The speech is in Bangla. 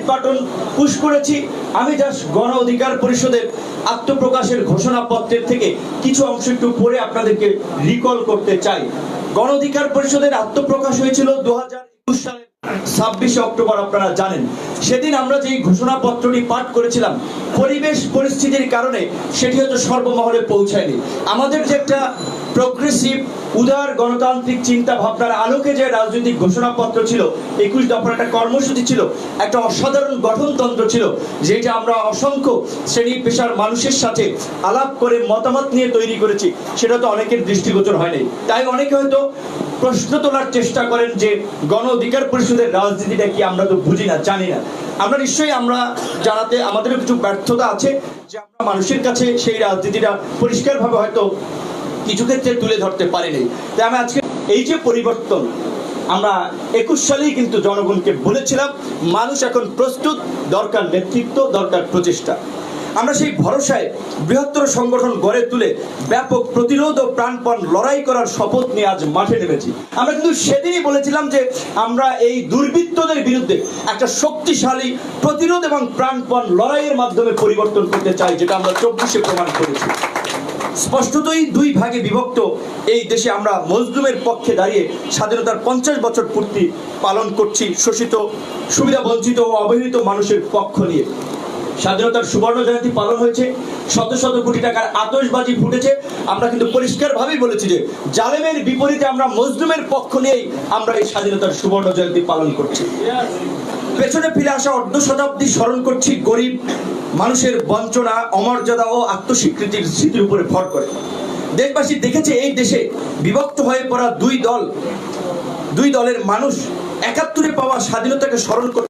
বাটন পুশ করেছি। আমি জাস্ট গণ অধিকার পরিষদের আত্মপ্রকাশের ঘোষণাপত্রের থেকে কিছু অংশ একটু পড়ে আপনাদেরকে রিকল করতে চাই। গণ অধিকার পরিষদের আত্মপ্রকাশ হয়েছিল 2021 সালের 26 অক্টোবর। আপনারা জানেন সেদিন আমরা যে ঘোষণাপত্রটি পাঠ করেছিলাম, পরিবেশ পরিস্থিতির কারণে সেটি হয়তো সর্বমহলে পৌঁছায়নি। আমাদের যে একটা প্রোগ্রেসিভ উদার গণতান্ত্রিক চিন্তা ভাবনার আলোকে যে রাজনৈতিক ঘোষণাপত্র ছিল, 21 দফার একটা কর্মসূচি ছিল, একটা অসাধারণ গঠনতন্ত্র ছিল, যেটা আমরা অসংখ্য শ্রেণী পেশার মানুষের সাথে আলাপ করে মতামত নিয়ে তৈরি করেছি, সেটা তো অনেকের দৃষ্টিগোচর হয়নি। তাই অনেকে হয়তো প্রশ্ন তোলার চেষ্টা করেন যে গণ অধিকার পরিষদের রাজনীতিটা কি আমরা তো বুঝি না, জানি না। আমরা নিশ্চয়ই আমরা জানাতে আমাদেরও কিছু ব্যর্থতা আছে যে আমরা মানুষের কাছে সেই রাজনীতিটা পরিষ্কারভাবে হয়তো কিছু ক্ষেত্রে তুলে ধরতে পারিনি। তাই আমি আজকে এই যে পরিবর্তন, আমরা 21 সালেই কিন্তু জনগণকে বলেছিলাম মানুষ এখন প্রস্তুত, দরকার নেতৃত্ব, দরকার প্রচেষ্টা। আমরা সেই ভরসায় বৃহত্তর সংগঠন গড়ে তুলে ব্যাপক প্রতিরোধ ও প্রাণপণ লড়াই করার শপথ নিয়ে আজ মাঠে নেমেছি। আমরা কিন্তু সেদিনই বলেছিলাম যে আমরা এই দুর্বৃত্তদের বিরুদ্ধে একটা শক্তিশালী প্রতিরোধ এবং প্রাণপণ লড়াইয়ের মাধ্যমে পরিবর্তন করতে চাই, যেটা আমরা 24-এ প্রমাণ করেছি। স্পষ্টতই দুই ভাগে বিভক্ত এই দেশে আমরা মজলুমের পক্ষে দাঁড়িয়ে স্বাধীনতার 50 বছর পূর্তি পালন করছি, শোষিত, সুবিধা বঞ্চিত ও অবহেলিত মানুষের পক্ষ নিয়ে। স্বাধীনতার সুবর্ণ জয়ন্তী পালন হয়েছে, শত শত কোটি টাকার আতশবাজি ফুটেছে। আমরা কিন্তু পরিষ্কারভাবেই বলেছি যে জালেমের বিপরীতে আমরা মজলুমের পক্ষ নিয়েই আমরা এই স্বাধীনতার সুবর্ণ জয়ন্তী পালন করছি। পেছনে ফিরে আসা অর্ধ শতাব্দী স্মরণ করছি গরিব মানুষের বঞ্চনা, অমর্যাদা ও আত্মস্বীকৃতির স্মৃতির উপরে ভর করে। দেশবাসী দেখেছে এই দেশে বিভক্ত হয়ে পড়া দুই দলের মানুষ 71-এ পাওয়া স্বাধীনতাকে স্মরণ করে